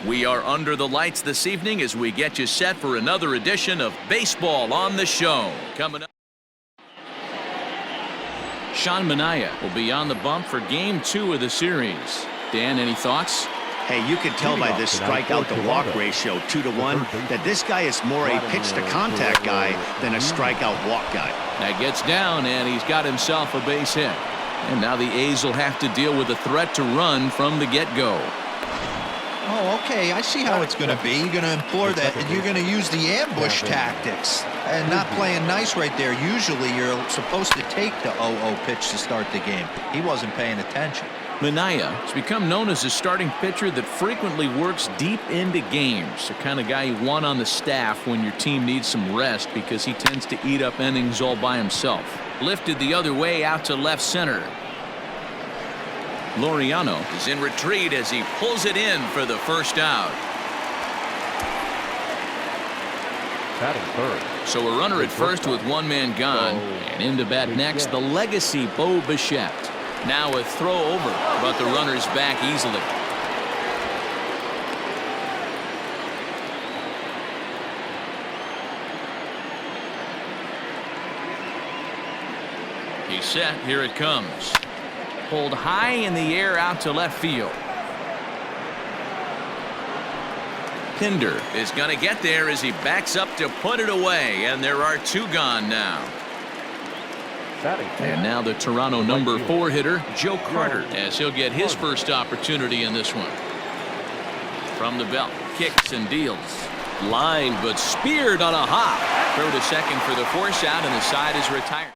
We are under the lights this evening as we get you set for another edition of Baseball on the Show. Coming up, Sean Manaea will be on the bump for Game 2 of the series. Dan, any thoughts? Hey, you can tell by this strikeout to walk ratio 2-to-1 that this guy is more a pitch to contact guy than a strikeout walk guy. That gets down and he's got himself a base hit. And now the A's will have to deal with a threat to run from the get-go. Oh, okay. I see how it's going to be. You're going to employ that, and you're going to use the ambush tactics and not playing nice right there. Usually, you're supposed to take the 0-0 pitch to start the game. He wasn't paying attention. Manaea has become known as a starting pitcher that frequently works deep into games. The kind of guy you want on the staff when your team needs some rest because he tends to eat up innings all by himself. Lifted the other way out to left center. Laureano is in retreat as he pulls it in for the first out. So a runner at first with one man gone. And in to bat next, the legacy Bo Bichette. Now a throw over, but the runner's back easily. He's set. Here it comes. Pulled high in the air out to left field. Pinder is going to get there as he backs up to put it away, and there are two gone now. And now the Toronto number 4 hitter, Joe Carter, as he'll get his first opportunity in this one. From the belt, kicks and deals. Line, but speared on a hop. Throw to second for the force out, and the side is retired.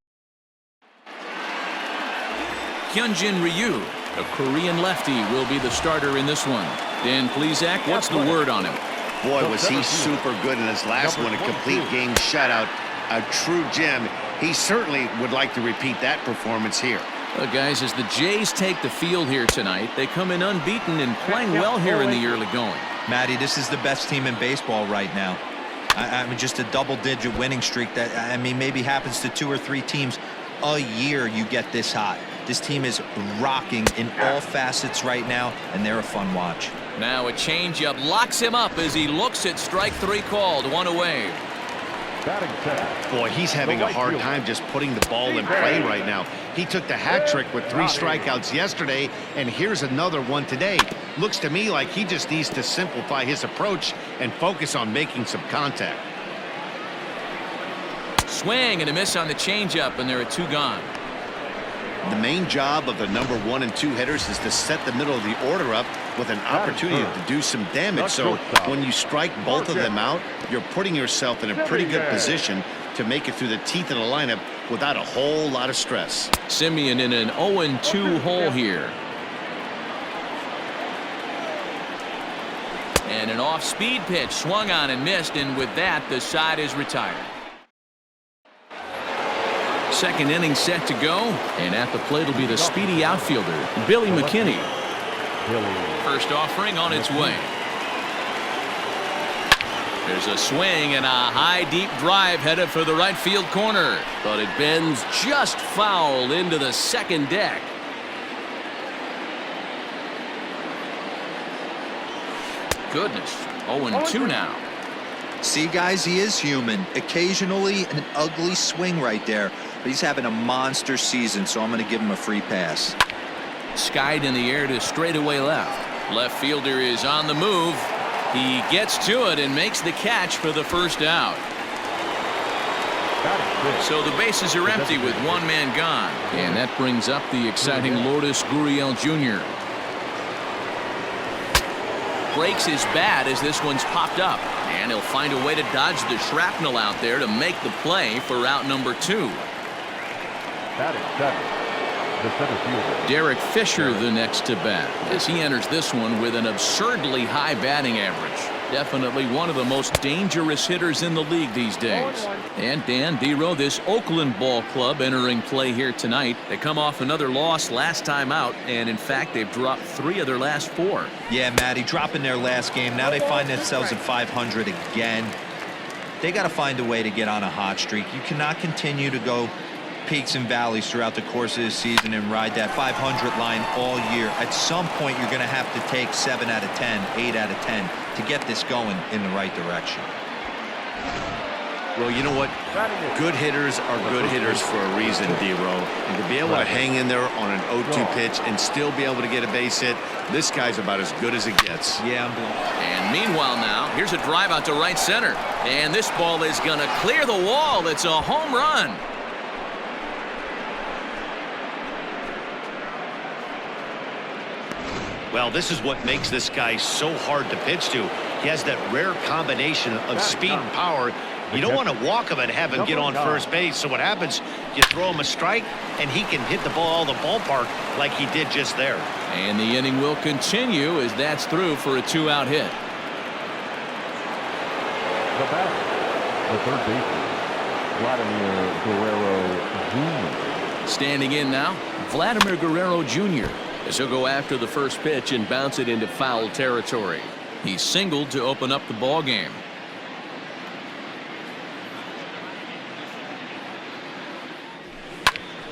Jin Ryu, a Korean lefty, will be the starter in this one. Dan Plesac, what's the word on him? Boy, was he super good in his last one, a complete game shutout, a true gem. He certainly would like to repeat that performance here. Well, guys, as the Jays take the field here tonight, they come in unbeaten and playing well here in the early going. Matty, this is the best team in baseball right now. I mean, just a double-digit winning streak that, I mean, maybe happens to 2 or 3 teams a year. You get this hot. This team is rocking in all facets right now, and they're a fun watch. Now a changeup locks him up as he looks at strike 3 called. One away. Boy, he's having a hard time just putting the ball in play right now. He took the hat trick with 3 strikeouts yesterday, and here's another one today. Looks to me like he just needs to simplify his approach and focus on making some contact. Swing and a miss on the changeup, and there are 2 gone. The main job of the number 1 and 2 hitters is to set the middle of the order up with an opportunity to do some damage. So when you strike both of them out, you're putting yourself in a pretty good position to make it through the teeth of the lineup without a whole lot of stress. Simeon in an 0-2 hole here. And an off-speed pitch swung on and missed, and with that, the side is retired. Second inning set to go, and at the plate will be the speedy outfielder, Billy McKinney. First offering on its way. There's a swing and a high deep drive headed for the right field corner, but it bends just foul into the second deck. Goodness, 0-2 now. See, guys, he is human. Occasionally an ugly swing right there, but he's having a monster season, so I'm going to give him a free pass. Skied in the air to straightaway left. Left fielder is on the move. He gets to it and makes the catch for the first out. So the bases are empty with 1 man gone. And that brings up the exciting Lourdes Gurriel Jr. Breaks his bat as this one's popped up. And he'll find a way to dodge the shrapnel out there to make the play for out number 2. Derek Fisher the next to bat as he enters this one with an absurdly high batting average. Definitely one of the most dangerous hitters in the league these days. And Dan Dero, this Oakland ball club entering play here tonight. They come off another loss last time out, and in fact they've dropped 3 of their last 4. Yeah, Matty, dropping their last game. Now they find themselves at 500 again. They got to find a way to get on a hot streak. You cannot continue to go peaks and valleys throughout the course of the season and ride that 500 line all year. At some point, you're going to have to take 7 out of 10, 8 out of 10 to get this going in the right direction. Well, you know what? Good hitters are good hitters for a reason, D-Row. And to be able to hang in there on an 0-2 pitch and still be able to get a base hit, this guy's about as good as it gets. Yeah, and meanwhile now, here's a drive out to right center. And this ball is going to clear the wall. It's a home run. Well, this is what makes this guy so hard to pitch to. He has that rare combination of speed and power. You don't want to walk him and have him get on first base. So what happens, you throw him a strike, and he can hit the ball the ballpark like he did just there. And the inning will continue as that's through for a 2-out hit. The batter, the third baseman, Vladimir Guerrero Jr. Standing in now, Vladimir Guerrero Jr. as he'll go after the first pitch and bounce it into foul territory. He singled to open up the ball game.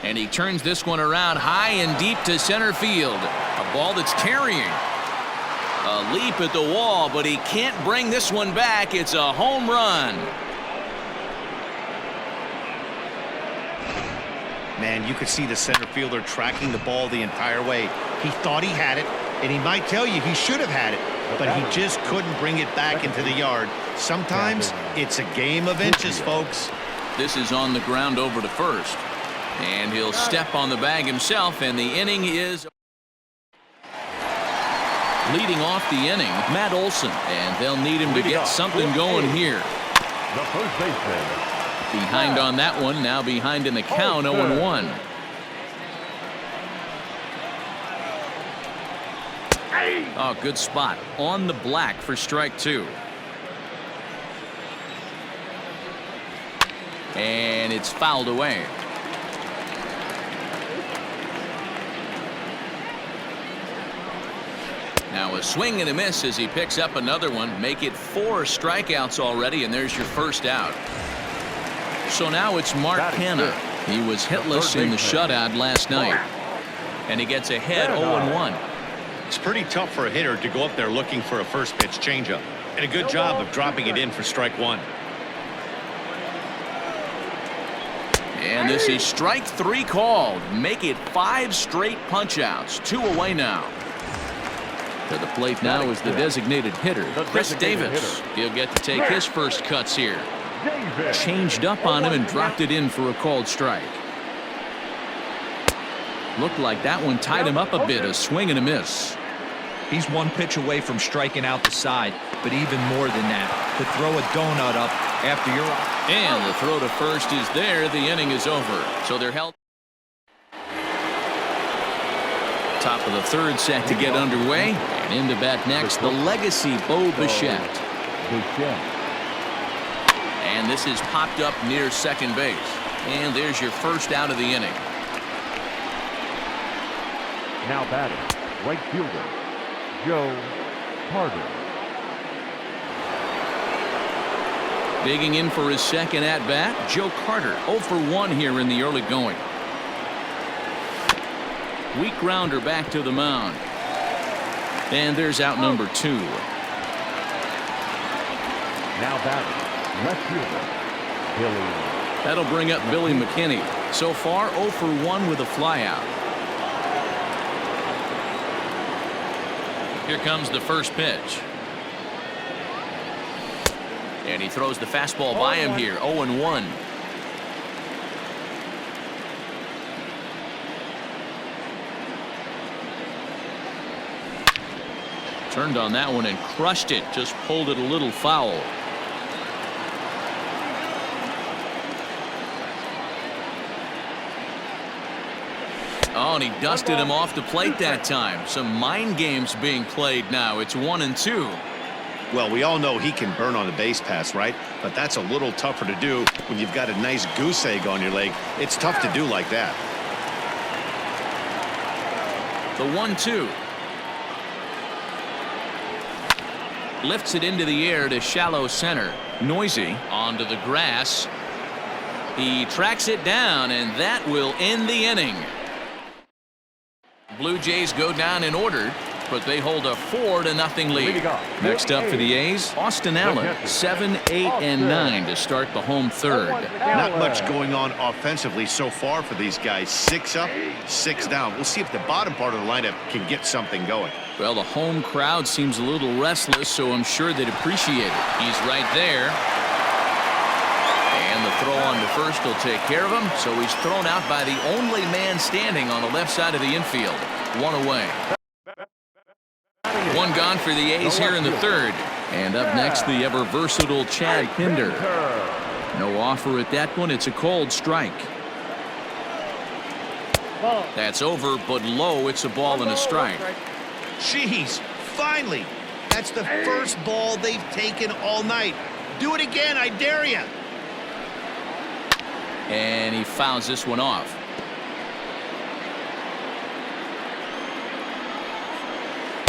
And he turns this one around high and deep to center field. A ball that's carrying. A leap at the wall, but he can't bring this one back. It's a home run. Man, you could see the center fielder tracking the ball the entire way. He thought he had it, and he might tell you he should have had it, but he just couldn't bring it back into the yard. Sometimes it's a game of inches, folks. This is on the ground over to first. And he'll step on the bag himself, and the inning is leading off the inning, Matt Olson, and they'll need him to get something going here. The first baseman. Behind on that one, now behind in the count, 0-1. Oh, good spot on the black for strike 2. And it's fouled away. Now a swing and a miss as he picks up another one. Make it 4 strikeouts already, and there's your first out. So now it's Mark Hanna. He was hitless in the shutout last night. And he gets ahead 0-1. It's pretty tough for a hitter to go up there looking for a first pitch changeup. And a good job of dropping it in for strike 1. And this is strike 3 called. Make it 5 straight punch-outs. 2 away now. To the plate now is the designated hitter, Chris Davis. He'll get to take his first cuts here. Changed up on him and dropped it in for a called strike. Looked like that one tied him up a bit. A swing and a miss. He's 1 pitch away from striking out the side, but even more than that, to throw a donut up after you're out. And the throw to first is there. The inning is over. So they're held. Top of the third set to get underway. And in to bat next, the legacy Bo Bichette. And this is popped up near second base. And there's your first out of the inning. Now batting, right fielder, Joe Carter. Digging in for his second at-bat, Joe Carter. 0 for 1 here in the early going. Weak grounder back to the mound. And there's out number 2. Now batting, left fielder, Billy. That'll bring up Billy McKinney. So far 0 for 1 with a flyout. Here comes the first pitch. And he throws the fastball by him here. 0-1. Turned on that one and crushed it. Just pulled it a little foul. Oh, and he dusted him off the plate that time. Some mind games being played now. It's 1-2. Well, we all know he can burn on the base pass, right? But that's a little tougher to do when you've got a nice goose egg on your leg. It's tough to do like that. The 1-2. Lifts it into the air to shallow center. Noisy onto the grass. He tracks it down, and that will end the inning. Blue Jays go down in order, but they hold a 4-0 lead. Next up for the A's, Austin Allen, 7, 8, and 9 to start the home third. Not much going on offensively so far for these guys. 6 up, 6 down. We'll see if the bottom part of the lineup can get something going. Well, the home crowd seems a little restless, so I'm sure they'd appreciate it. He's right there. And the throw on to first will take care of him, so he's thrown out by the only man standing on the left side of the infield. 1 away. 1 gone for the A's here in the third. And up next, the ever-versatile Chad Pinder. No offer at that one. It's a cold strike. That's over, but low. It's a ball and a strike. Jeez, finally. That's the first ball they've taken all night. Do it again, I dare you. And he fouls this one off.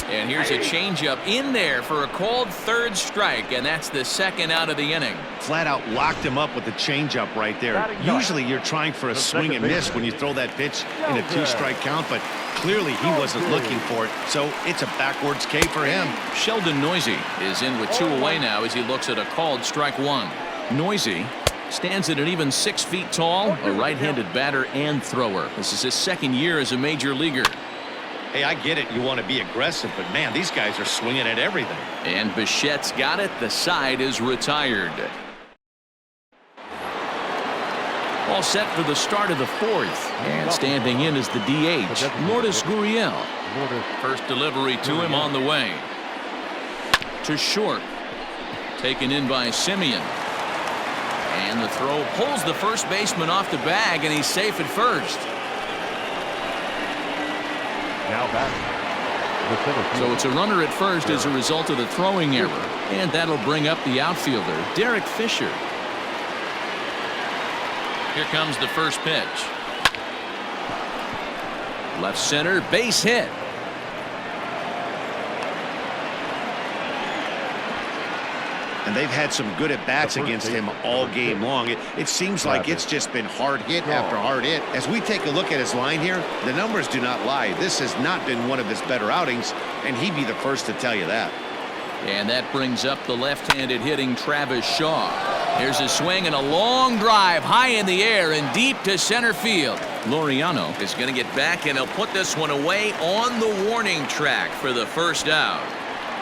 And here's a changeup in there for a called third strike, and that's the second out of the inning. Flat out locked him up with the changeup right there. Usually you're trying for a swing and miss when you throw that pitch in a 2-strike count, but clearly he wasn't looking for it, so it's a backwards K for him. Sheldon Noisy is in with 2 away now as he looks at a called strike 1. Noisy stands at an even 6 feet tall, a right-handed batter and thrower. This is his second year as a major leaguer. Hey, I get it. You want to be aggressive, but man, these guys are swinging at everything. And Bichette's got it. The side is retired. All set for the start of the fourth. And standing in is the DH, Lourdes Gurriel. First delivery to him on the way. To short. Taken in by Simeon. And the throw pulls the first baseman off the bag, and he's safe at first. Now batting. So it's a runner at first as a result of the throwing error. And that'll bring up the outfielder, Derek Fisher. Here comes the first pitch. Left center, base hit. And they've had some good at-bats against him all game long. It seems like it's just been hard hit after hard hit. As we take a look at his line here, the numbers do not lie. This has not been one of his better outings, and he'd be the first to tell you that. And that brings up the left-handed hitting Travis Shaw. Here's a swing and a long drive high in the air and deep to center field. Laureano is going to get back, and he'll put this one away on the warning track for the first out.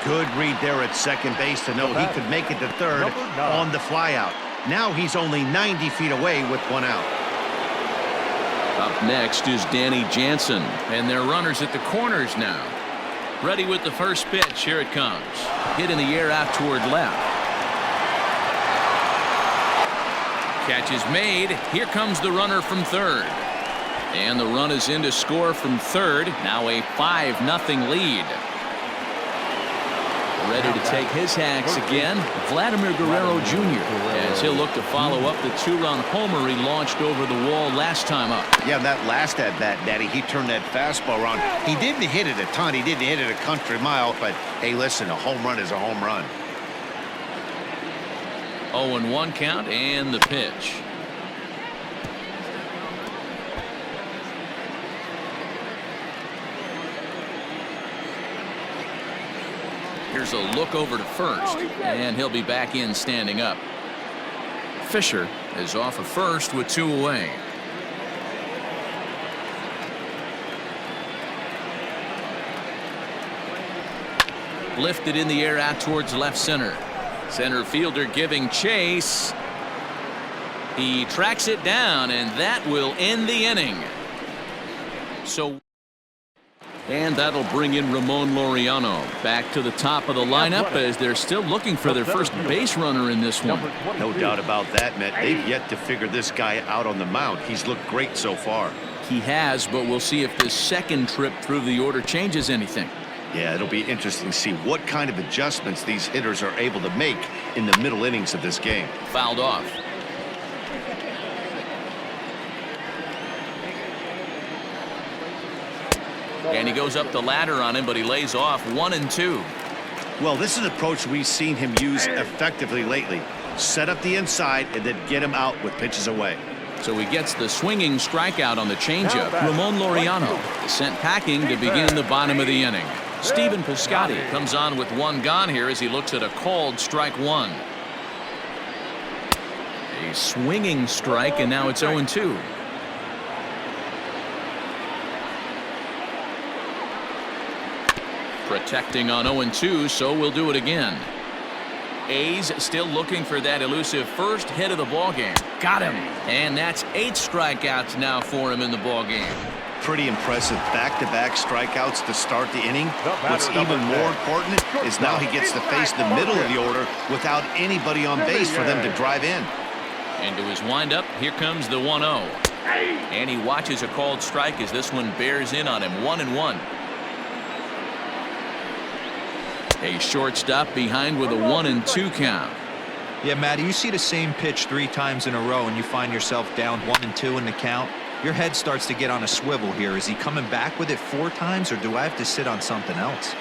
Good read there at second base to know he could make it to third on the flyout. Now he's only 90 feet away with 1 out. Up next is Danny Jansen, and they're runners at the corners now. Ready with the first pitch. Here it comes. Hit in the air out toward left. Catch is made. Here comes the runner from third. And the run is in to score from third. Now a 5-0 lead. Ready to take his hacks again, Vladimir Guerrero Jr. as he'll look to follow up the 2-run homer he launched over the wall last time up. Yeah, that last at-bat, Daddy, he turned that fastball around. He didn't hit it a ton. He didn't hit it a country mile, but hey, listen, a home run is a home run. 0-1 count and the pitch. Here's a look over to first, and he'll be back in standing up. Fisher is off of first with 2 away. Lifted in the air out towards left center. Center fielder giving chase. He tracks it down, and that will end the inning. And that'll bring in Ramon Laureano back to the top of the lineup as they're still looking for their first base runner in this one. No doubt about that, Matt. They've yet to figure this guy out on the mound. He's looked great so far. He has, but we'll see if this second trip through the order changes anything. Yeah, it'll be interesting to see what kind of adjustments these hitters are able to make in the middle innings of this game. Fouled off. And he goes up the ladder on him, but he lays off 1-2. Well, this is an approach we've seen him use effectively lately. Set up the inside and then get him out with pitches away. So he gets the swinging strikeout on the changeup. Ramon Laureano is sent packing to begin the bottom of the inning. Stephen Piscotty comes on with one gone here as he looks at a called strike one. A swinging strike, and now it's 0-2. Protecting on 0-2, so we'll do it again. A's still looking for that elusive first hit of the ballgame. Got him. And that's 8 strikeouts now for him in the ballgame. Pretty impressive back-to-back strikeouts to start the inning. What's even more important is now he gets to face the middle of the order without anybody on base for them to drive in. Into his windup, here comes the 1-0. And he watches a called strike as this one bears in on him. 1-1. A shortstop behind with a 1-2 count. Yeah, Matty, you see the same pitch 3 times in a row and you find yourself down 1-2 in the count. Your head starts to get on a swivel here. Is he coming back with it 4 times, or do I have to sit on something else?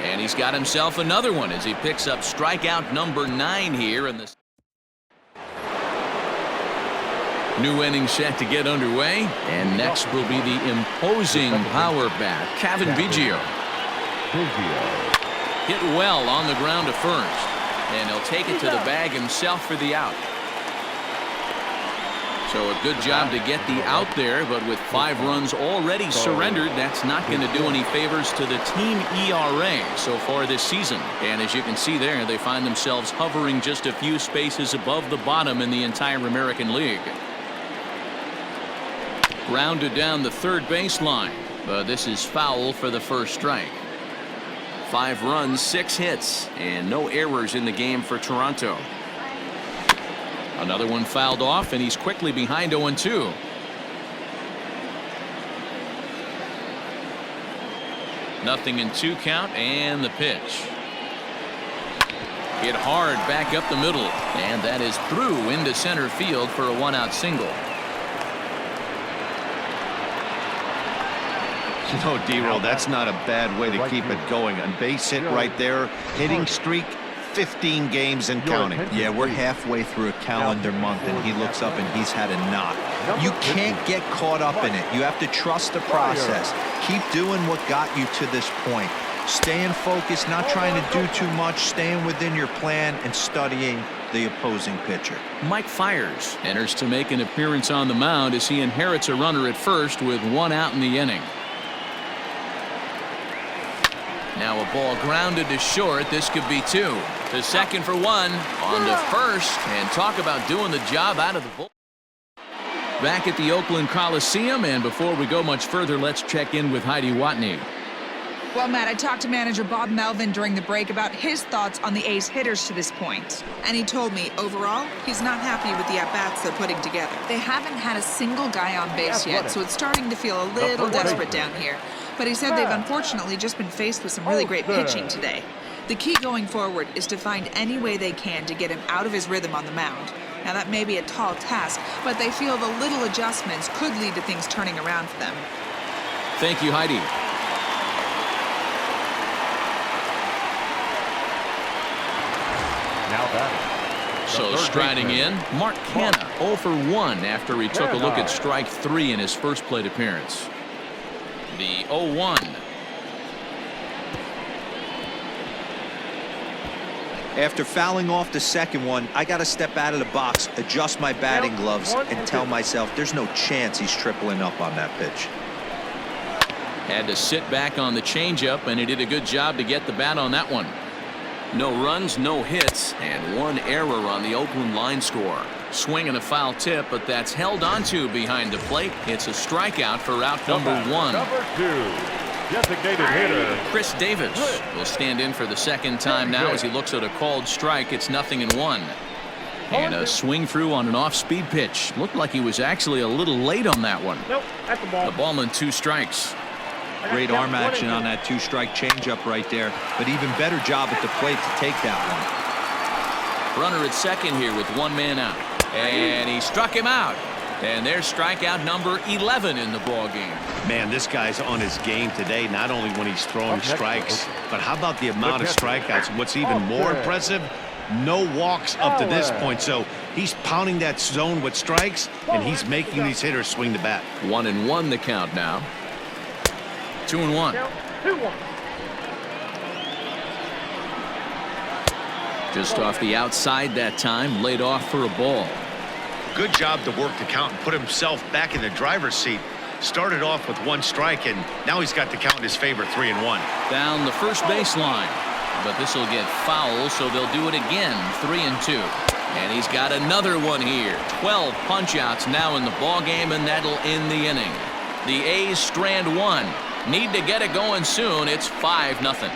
And he's got himself another one as he picks up strikeout number 9 here in the new inning set to get underway. And next will be the imposing power bat, Cavan Biggio. Hit well on the ground to first, and he'll take it to the bag himself for the out. So a good job to get the out there, but with 5 runs already surrendered, that's not going to do any favors to the team ERA so far this season. And as you can see there, they find themselves hovering just a few spaces above the bottom in the entire American League. Grounded down the third baseline, but this is foul for the first strike. 5 runs, 6 hits, and no errors in the game for Toronto. Another one fouled off, and he's quickly behind 0-2. Nothing in 2 count, and the pitch. Hit hard back up the middle, and that is through into center field for a 1-out single. You know, D-Roll, that's not a bad way to keep it going. A base hit right there, hitting streak, 15 games and counting. Yeah, we're halfway through a calendar month, and he looks up and he's had a knock. You can't get caught up in it. You have to trust the process. Keep doing what got you to this point. Staying focused, not trying to do too much, staying within your plan, and studying the opposing pitcher. Mike Fiers enters to make an appearance on the mound as he inherits a runner at first with 1 out in the inning. Now a ball grounded to short. This could be 2. To second for 1. On to first. And talk about doing the job out of the bull. Back at the Oakland Coliseum, and before we go much further, let's check in with Heidi Watney. Well, Matt, I talked to manager Bob Melvin during the break about his thoughts on the A's hitters to this point. And he told me, overall, he's not happy with the at-bats they're putting together. They haven't had a single guy on base yet, so it's starting to feel a little desperate down here. But he said they've unfortunately just been faced with some really great pitching today. The key going forward is to find any way they can to get him out of his rhythm on the mound. Now, that may be a tall task, but they feel the little adjustments could lead to things turning around for them. Thank you, Heidi. Now batting. So striding in, Mark Canha 0 for 1 after he took a look at strike 3 in his first plate appearance. The 0-1. After fouling off the second one, I got to step out of the box, adjust my batting gloves, and tell myself there's no chance he's tripling up on that pitch. Had to sit back on the changeup, and he did a good job to get the bat on that one. No runs, no hits, and 1 error on the Oakland line score. Swing and a foul tip, but that's held onto behind the plate. It's a strikeout for out number 1. Number 2, designated hitter Chris Davis will stand in for the second time now as he looks at a called strike. It's 0-1. And a swing through on an off-speed pitch. Looked like he was actually a little late on that one. Nope, that's the ball. The ball and 2 strikes. Great arm action on that 2-strike changeup right there, but even better job at the plate to take that one. Runner at second here with 1 man out. And he struck him out. And there's strikeout number 11 in the ball game. Man, this guy's on his game today, not only when he's throwing strikes, but how about the amount of strikeouts? What's even more impressive, no walks up to this point. So he's pounding that zone with strikes, and he's making these hitters swing the bat. 1-1 the count now. 2-1. 2-1. Just off the outside that time, laid off for a ball. Good job to work the count and put himself back in the driver's seat. Started off with 1 strike, and now he's got the count in his favor, 3-1. Down the first baseline, but this will get foul, so they'll do it again. 3-2, and he's got another one here. 12 punch-outs now in the ball game, and that'll end the inning. The A's strand 1. Need to get it going soon. It's 5-0.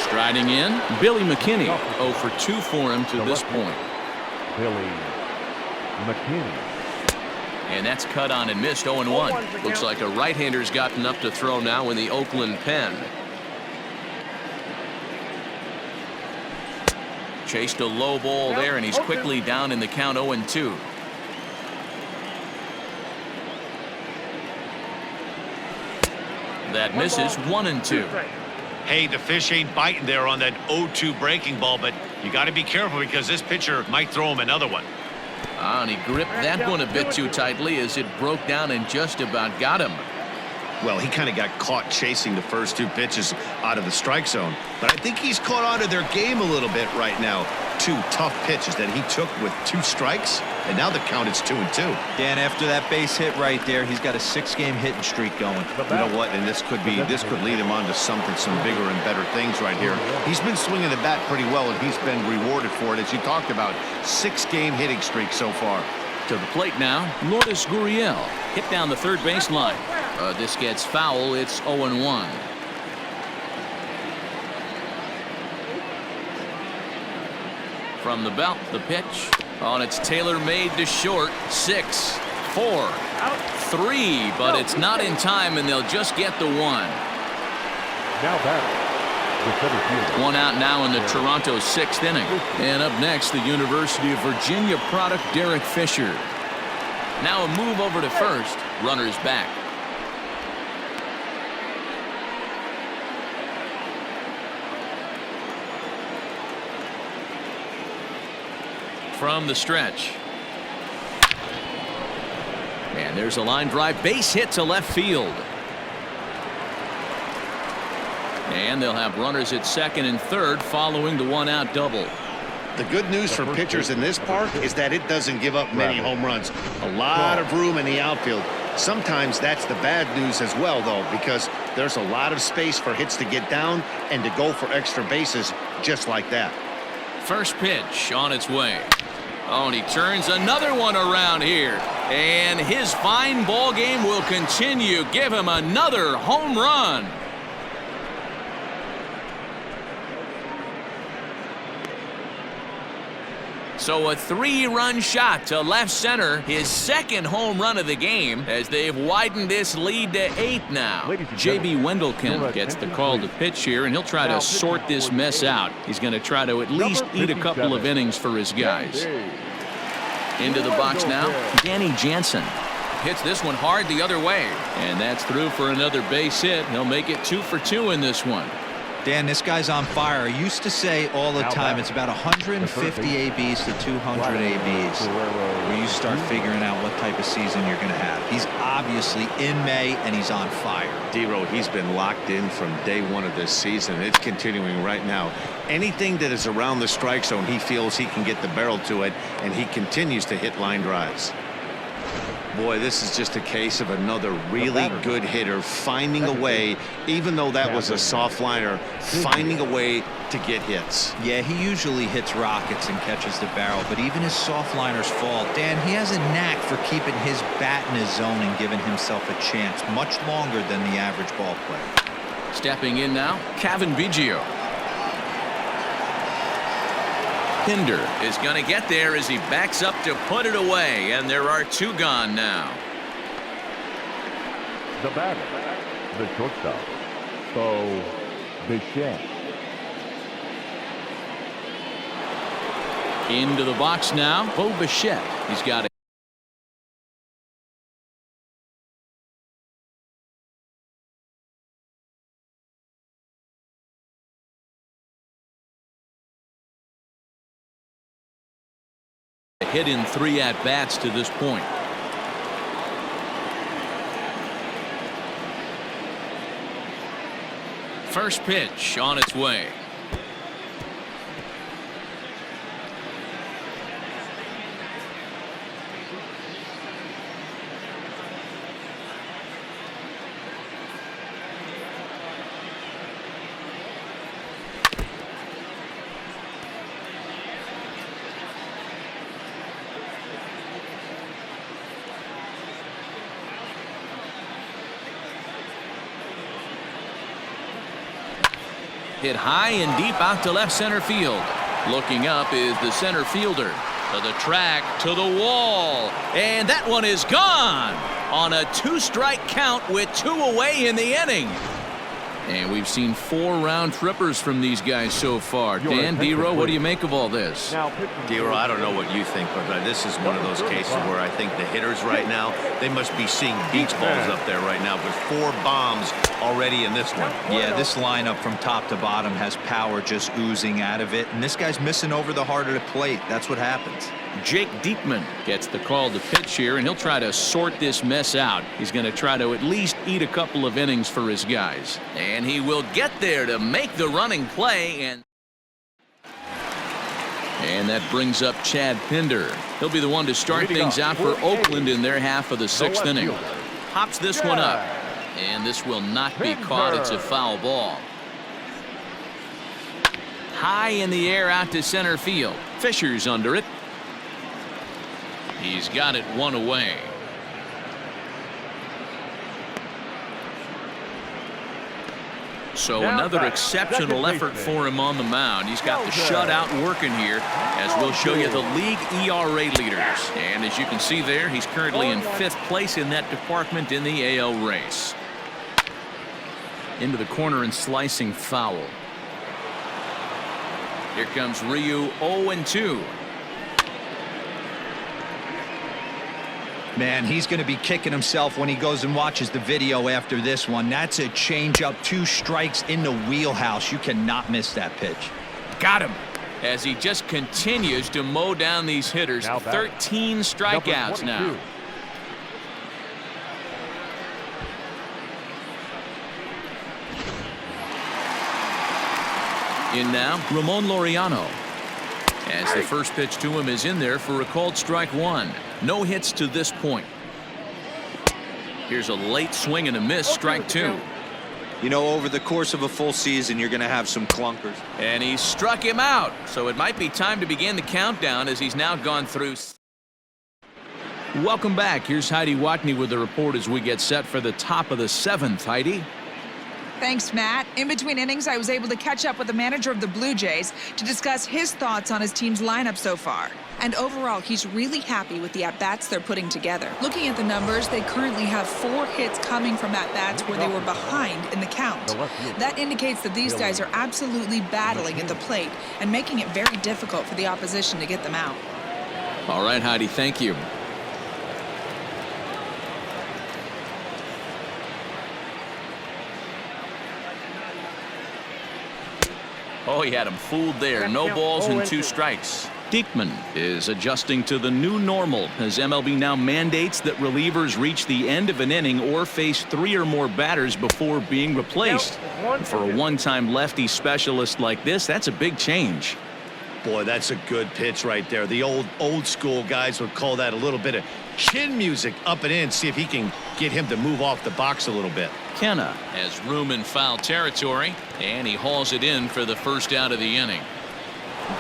Striding in, Billy McKinney. 0 for 2 for him to this point. Billy McKinney. And that's cut on and missed. 0-1. Looks like a right-hander's gotten up to throw now in the Oakland pen. Chased a low ball there, and he's quickly down in the count. 0-2. That misses. 1-2. Hey, the fish ain't biting there on that 0-2 breaking ball, but you got to be careful because this pitcher might throw him another one. And he gripped that one a bit too tightly as it broke down and just about got him. Well, he kind of got caught chasing the first 2 pitches out of the strike zone, but I think he's caught on to their game a little bit right now. 2 tough pitches that he took with 2 strikes, and now the count is 2-2. Dan, after that base hit right there, he's got a 6-game hitting streak going. You know what? And this could lead him on to some bigger and better things right here. He's been swinging the bat pretty well, and he's been rewarded for it, as you talked about. 6-game hitting streak so far. To the plate now, Lourdes Gurriel. Hit down the third baseline. This gets foul. It's 0-1. From the belt, the pitch. And it's tailor-made to short. 6, 4, 3, but it's not in time, and they'll just get the 1. Now batting. The center fielder. 1 out now in the Toronto 6th inning. And up next, the University of Virginia product Derek Fisher. Now a move over to first. Runners back. From the stretch. And there's a line drive. Base hit to left field. And they'll have runners at second and third following the 1-out double. The good news for pitchers in this park is that it doesn't give up many home runs. A lot of room in the outfield. Sometimes that's the bad news as well, though, because there's a lot of space for hits to get down and to go for extra bases just like that. First pitch on its way. Oh, and he turns another one around here. And his fine ball game will continue. Give him another home run. So a 3-run shot to left center, his 2nd home run of the game, as they've widened this lead to 8 now. J.B. Wendelken gets the call to pitch here, and he'll try to sort this mess out. He's going to try to at least eat a couple of innings for his guys. Into the box now, Danny Jansen. Hits this one hard the other way, and that's through for another base hit. He'll make it 2 for 2 in this one. Dan, this guy's on fire. I used to say all the time it's about 150 ABs to 200 ABs where you start figuring out what type of season you're going to have. He's obviously in May, and he's on fire. D-Row, he's been locked in from day 1 of this season. It's continuing right now. Anything that is around the strike zone, he feels he can get the barrel to it, and he continues to hit line drives. Boy, this is just a case of another really good hitter finding a way, even though that was a soft liner, finding a way to get hits. Yeah, he usually hits rockets and catches the barrel, but even his soft liners fall. Dan, he has a knack for keeping his bat in his zone and giving himself a chance much longer than the average ball player. Stepping in now, Kevin Biggio. Pinder is going to get there as he backs up to put it away, and there are 2 gone now. The batter, the shortstop, Bo Bichette. Into the box now, Bo Bichette. He's got it. hit in 3 at-bats to this point. First pitch on its way. Hit high and deep out to left center field. Looking up is the center fielder. To the track, to the wall. And that one is gone on a 2-strike count with 2 away in the inning. And we've seen 4 round trippers from these guys so far. Dan, D-Row, what do you make of all this? D-Row, I don't know what you think, but this is one of those cases where I think the hitters right now, they must be seeing beach balls up there right now with 4 bombs already in this one. Yeah, this lineup from top to bottom has power just oozing out of it, and this guy's missing over the heart of the plate. That's what happens. Jake Diekman gets the call to pitch here, and he'll try to sort this mess out. He's going to try to at least eat a couple of innings for his guys. And he will get there to make the running play. And that brings up Chad Pinder. He'll be the one to start things out for Oakland in their half of the 6th inning. Pops this one up. And this will not be caught. It's a foul ball. High in the air out to center field. Fisher's under it. He's got it 1 away. So another exceptional effort for him on the mound. He's got the shutout working here, as we'll show you the league ERA leaders. And as you can see there, he's currently in 5th place in that department in the AL race. Into the corner and slicing foul. Here comes Ryu, 0-2. Man, he's going to be kicking himself when he goes and watches the video after this one. That's a changeup, 2 strikes in the wheelhouse. You cannot miss that pitch. Got him. As he just continues to mow down these hitters. 13 strikeouts now. In now, Ramon Laureano. As the first pitch to him is in there for a called strike 1. No hits to this point. Here's a late swing and a miss, strike 2. You know, over the course of a full season, you're going to have some clunkers. And he struck him out. So it might be time to begin the countdown as he's now gone through. Welcome back. Here's Heidi Watney with the report as we get set for the top of the 7th. Heidi? Thanks, Matt. In between innings, I was able to catch up with the manager of the Blue Jays to discuss his thoughts on his team's lineup so far. And overall, he's really happy with the at-bats they're putting together. Looking at the numbers, they currently have 4 hits coming from at-bats where they were behind in the count. That indicates that these guys are absolutely battling at the plate and making it very difficult for the opposition to get them out. All right, Heidi, thank you. Oh, he had him fooled there. No balls and 2 strikes. Diekman is adjusting to the new normal as MLB now mandates that relievers reach the end of an inning or face 3 or more batters before being replaced. For a one-time lefty specialist like this, that's a big change. Boy, that's a good pitch right there. The old school guys would call that a little bit of chin music up and in. See if he can get him to move off the box a little bit. Kenna has room in foul territory, and he hauls it in for the first out of the inning.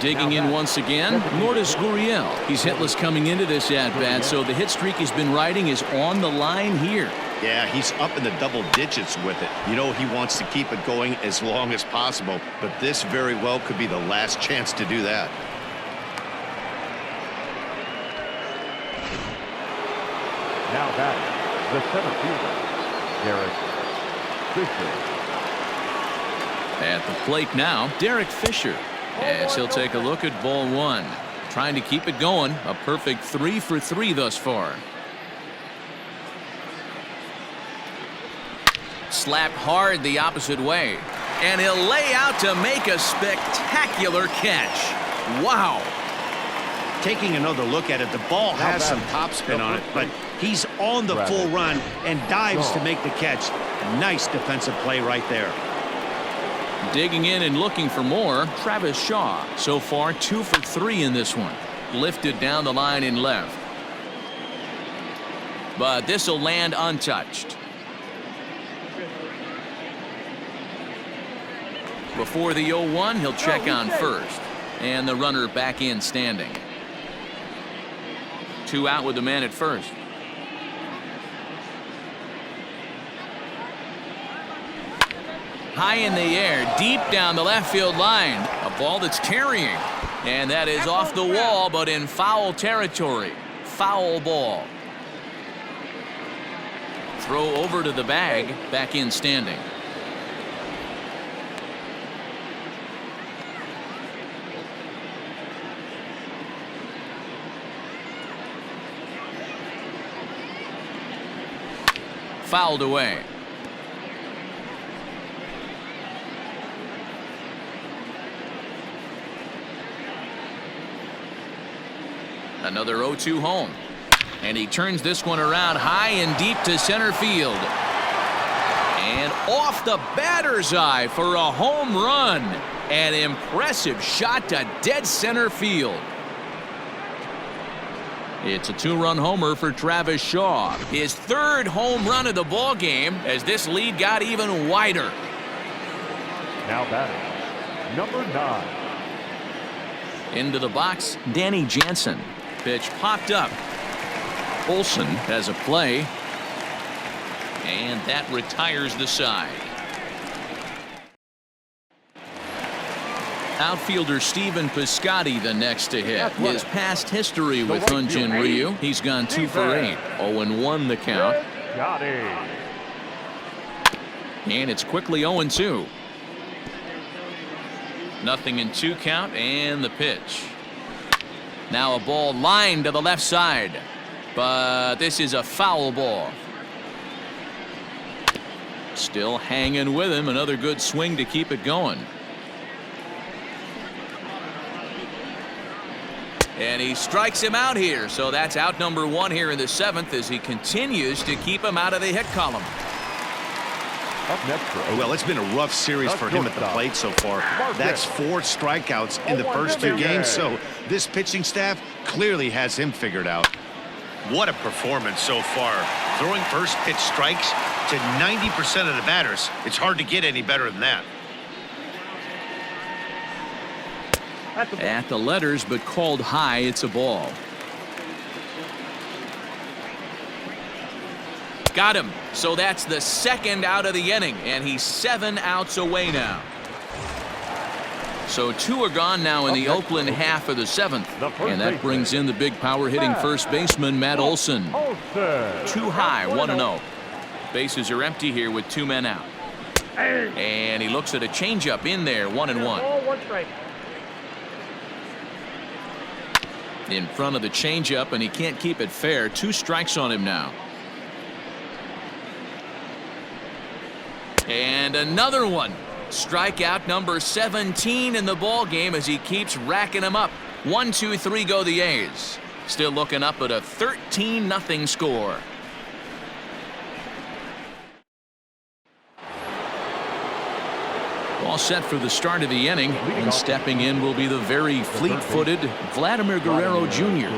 Digging in once again, Lourdes Gurriel. He's hitless coming into this at-bat, so the hit streak he's been riding is on the line here. Yeah, he's up in the double digits with it. You know, he wants to keep it going as long as possible, but this very well could be the last chance to do that. Now batting, the center fielder, Derek Fisher. At the plate now, Derek Fisher, as he'll take a look at ball 1. Trying to keep it going. A perfect 3 for 3 thus far. Slapped hard the opposite way. And he'll lay out to make a spectacular catch. Wow. Taking another look at it, the ball has some topspin on it, but he's on the full run and dives to make the catch. Nice defensive play right there. Digging in and looking for more, Travis Shaw. So far, 2 for 3 in this one. Lifted down the line in left. But this will land untouched. Before the 0-1, he'll check on first. And the runner back in standing. 2 out with the man at first. High in the air, deep down the left field line. A ball that's carrying. And that is off the wall, but in foul territory. Foul ball. Throw over to the bag, back in standing. Fouled away. Another 0-2 home. And he turns this one around high and deep to center field. And off the batter's eye for a home run. An impressive shot to dead center field. It's a 2-run homer for Travis Shaw. His 3rd home run of the ball game as this lead got even wider. Now batting, number 9. Into the box, Danny Jansen. Pitch popped up. Olsen has a play. And that retires the side. Outfielder Steven Piscotty the next to hit. His past history with Hyun Jin Ryu. He's gone 2 for 8. 0-1 the count. And it's quickly 0-2. 0-2 count and the pitch. Now a ball lined to the left side. But this is a foul ball. Still hanging with him. Another good swing to keep it going. And he strikes him out here. So that's out number 1 here in the 7th as he continues to keep him out of the hit column. Up next for well, it's been a rough series for him at the plate so far. That's 4 strikeouts in the first 2 games. So this pitching staff clearly has him figured out. What a performance so far. Throwing first pitch strikes to 90% of the batters. It's hard to get any better than that. At the letters, but called high. It's a ball. Got him. So that's the 2nd out of the inning, and he's 7 outs away now. So 2 are gone now in the Oakland half of the 7th, and that brings in the big power hitting first baseman Matt Olson. 2 high, 1-0. Bases are empty here with 2 men out. And he looks at a changeup in there, 1-1. In front of the changeup, and he can't keep it fair. 2 strikes on him now. And another one. Strikeout number 17 in the ball game as he keeps racking them up. 1-2-3 go the A's. Still looking up at a 13-0 score. All set for the start of the inning, and stepping in will be the very fleet-footed Vladimir Guerrero Jr.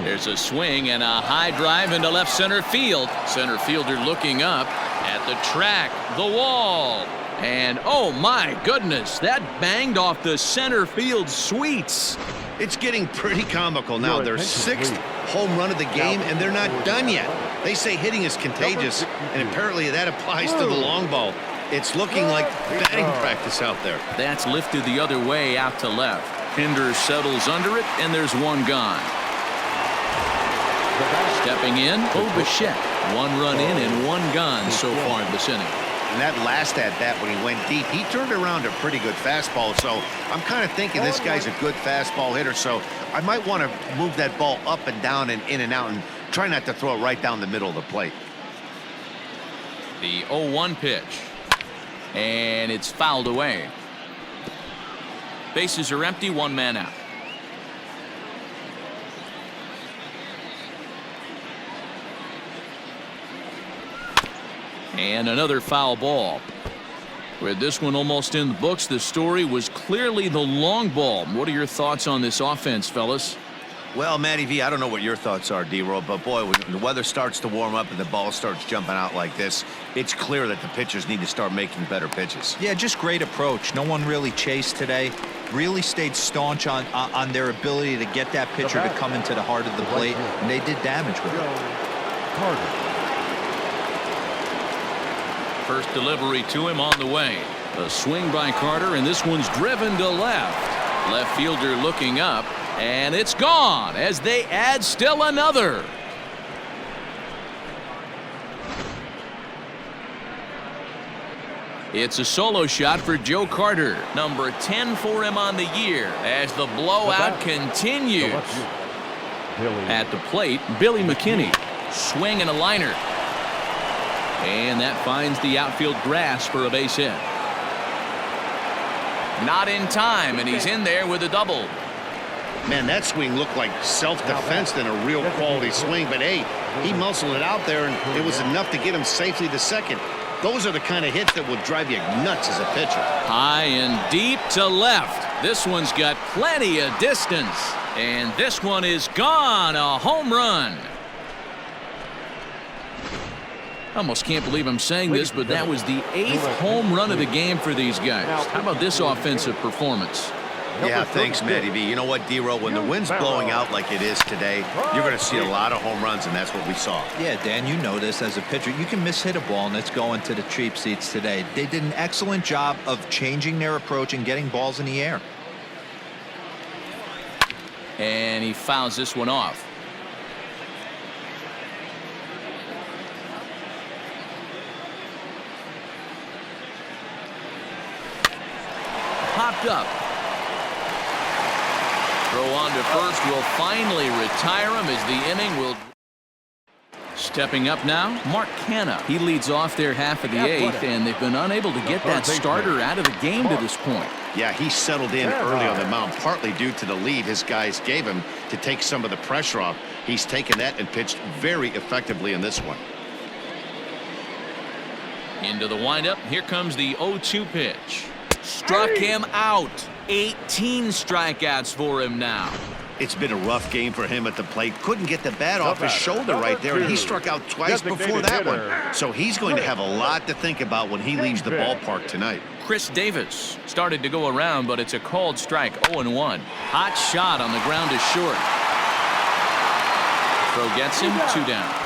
There's a swing and a high drive into left center field. Center fielder looking up at the track, the wall. And oh my goodness, that banged off the center field sweets. It's getting pretty comical now. Their 6th home run of the game, and they're not done yet. They say hitting is contagious, and apparently that applies to the long ball. It's looking like batting practice out there. That's lifted the other way out to left. Pinder settles under it, and there's 1 gone. Stepping in, Bo Bichette. 1 run in and 1 gone so far this inning. And that last at-bat when he went deep, he turned around a pretty good fastball. So I'm kind of thinking this guy's a good fastball hitter. So I might want to move that ball up and down and in and out and try not to throw it right down the middle of the plate. The 0-1 pitch. And it's fouled away. Bases are empty, 1 man out. And another foul ball. With this one almost in the books, the story was clearly the long ball. What are your thoughts on this offense, fellas? Well, Matty V, I don't know what your thoughts are, D-Roll, but boy, when the weather starts to warm up and the ball starts jumping out like this, it's clear that the pitchers need to start making better pitches. Yeah, just great approach. No one really chased today. Really stayed staunch on their ability to get that pitcher to come into the heart of the plate, and they did damage with it. First delivery to him on the way. A swing by Carter, and this one's driven to left. Left fielder looking up, and it's gone as they add still another. It's a solo shot for Joe Carter. Number 10 for him on the year as the blowout continues. At the plate, Billy McKinney. Swing and a liner. And that finds the outfield grass for a base hit. Not in time, and he's in there with a double. Man, that swing looked like self-defense than a real quality swing, but hey, he muscled it out there, and it was enough to get him safely to second. Those are the kind of hits that will drive you nuts as a pitcher. High and deep to left. This one's got plenty of distance, and this one is gone. A home run. I almost can't believe I'm saying this, but that was the 8th home run of the game for these guys. How about this offensive performance? Yeah, thanks, Matty V. You know what, D-Roll, when the wind's blowing out like it is today, you're going to see a lot of home runs, and that's what we saw. Yeah, Dan, you know this as a pitcher. You can mishit a ball, and it's going to the cheap seats today. They did an excellent job of changing their approach and getting balls in the air. And he fouls this one off. Popped up. Throw on to first will finally retire him as the inning will. Stepping up now, Mark Canha. He leads off their half of the 8th, and they've been unable to get that starter out of the game to this point. Yeah, he settled in early on the mound, partly due to the lead his guys gave him to take some of the pressure off. He's taken that and pitched very effectively in this one. Into the windup. Here comes the 0-2 pitch. Struck him out. 18 strikeouts for him now. It's been a rough game for him at the plate. Couldn't get the bat off his shoulder right there, and he struck out twice before that one. So he's going to have a lot to think about when he leaves the ballpark tonight. Chris Davis started to go around, but it's a called strike. 0-1. Hot shot on the ground is short. Throw gets him. 2 down.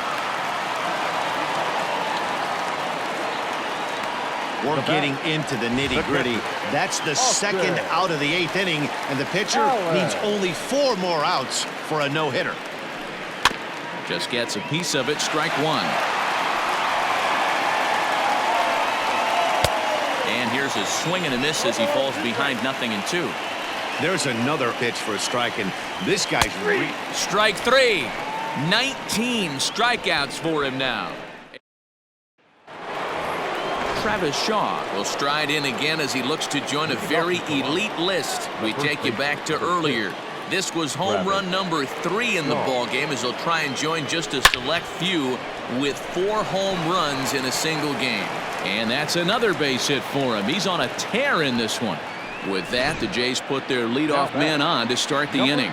We're getting into the nitty-gritty. That's the second out of the 8th inning, and the pitcher needs only 4 more outs for a no-hitter. Just gets a piece of it. Strike 1. And here's a swing and a miss as he falls behind 0-2. There's another pitch for a strike, and this guy's Strike 3. 19 strikeouts for him now. Travis Shaw will stride in again as he looks to join a very elite list. We take you back to earlier. This was home run number 3 in the ball game as he'll try and join just a select few with 4 home runs in a single game. And that's another base hit for him. He's on a tear in this one. With that, the Jays put their leadoff man on to start the inning.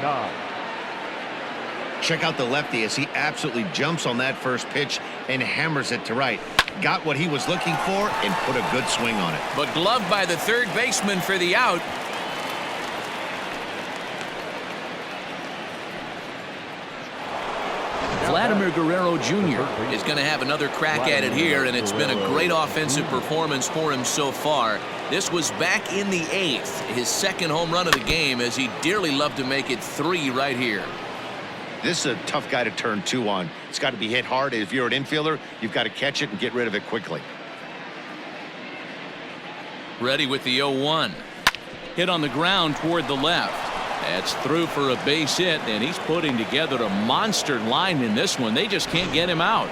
Check out the lefty as he absolutely jumps on that first pitch and hammers it to right. Got what he was looking for and put a good swing on it. But gloved by the third baseman for the out. Vladimir Guerrero Jr. is going to have another crack at it here, and it's been a great offensive performance for him so far. This was back in the 8th, his second home run of the game, as he dearly loved to make it 3 right here. This is a tough guy to turn 2 on. It's got to be hit hard. If you're an infielder, you've got to catch it and get rid of it quickly. Ready with the 0-1. Hit on the ground toward the left. That's through for a base hit, and he's putting together a monster line in this one. They just can't get him out.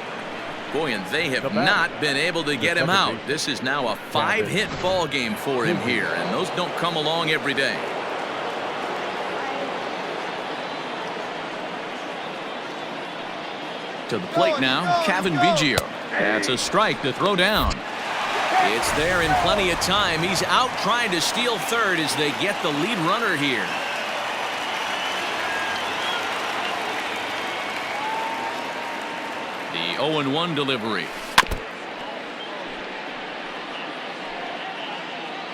Boy, and they have not been able to get him out. This is now a 5-hit ball game for him here, and those don't come along every day. To the plate now, Kevin Biggio. That's a strike to throw down. It's there in plenty of time. He's out trying to steal third as they get the lead runner here. The 0-1 delivery.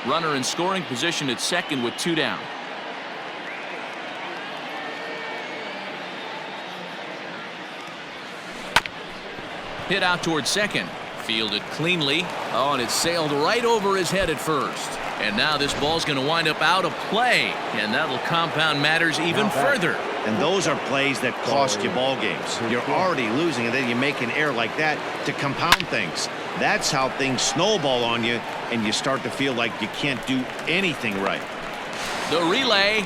Runner in scoring position at second with 2 down. Hit out towards second. Fielded cleanly. Oh, and it sailed right over his head at first. And now this ball's going to wind up out of play. And that'll compound matters even further. And those are plays that cost you ball games. You're already losing, and then you make an error like that to compound things. That's how things snowball on you, and you start to feel like you can't do anything right. The relay,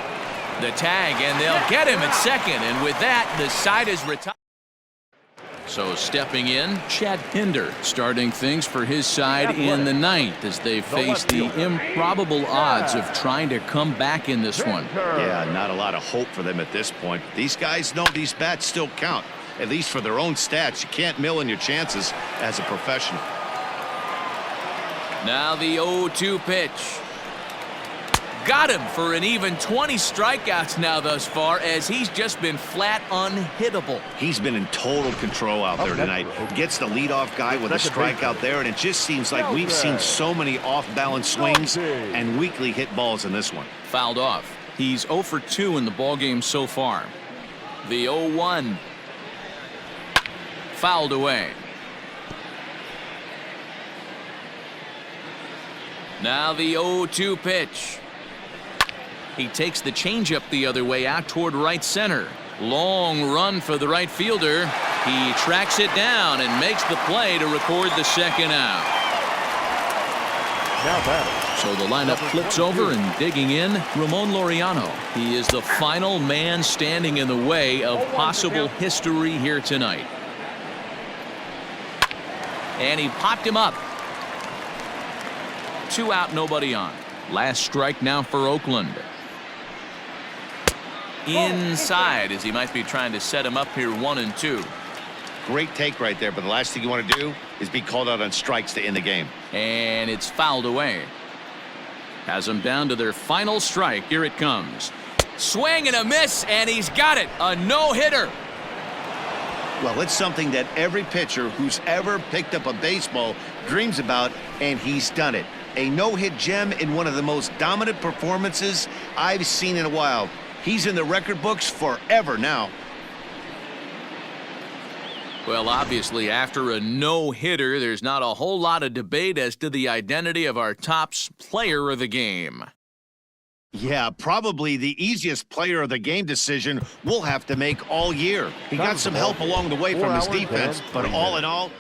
the tag, and they'll get him at second. And with that, the side is retired. So stepping in, Chad Pinder starting things for his side in the ninth as they face the improbable odds of trying to come back in this one. Yeah, not a lot of hope for them at this point. These guys know these bats still count, at least for their own stats. You can't mill in your chances as a professional. Now the 0-2 pitch. Got him for an even 20 strikeouts now thus far, as he's just been flat unhittable. He's been in total control out there tonight. Gets the leadoff guy with a strikeout there, and it just seems like we've seen so many off-balance swings and weakly hit balls in this one. Fouled off. He's 0 for 2 in the ballgame so far. The 0-1. Fouled away. Now the 0-2 pitch. He takes the changeup the other way out toward right center. Long run for the right fielder. He tracks it down and makes the play to record the second out. So the lineup flips over, and digging in, Ramon Laureano. He is the final man standing in the way of possible history here tonight. And he popped him up. 2 out, nobody on. Last strike now for Oakland. Inside, as he might be trying to set him up here 1-2. Great take right there, but the last thing you want to do is be called out on strikes to end the game. And it's fouled away. Has them down to their final strike. Here it comes. Swing and a miss, and he's got it. A no-hitter. Well, it's something that every pitcher who's ever picked up a baseball dreams about, and he's done it. A no-hit gem in one of the most dominant performances I've seen in a while. He's in the record books forever now. Well, obviously, after a no-hitter, there's not a whole lot of debate as to the identity of our top player of the game. Yeah, probably the easiest player of the game decision we'll have to make all year. He got some help along the way from his defense, but all in all,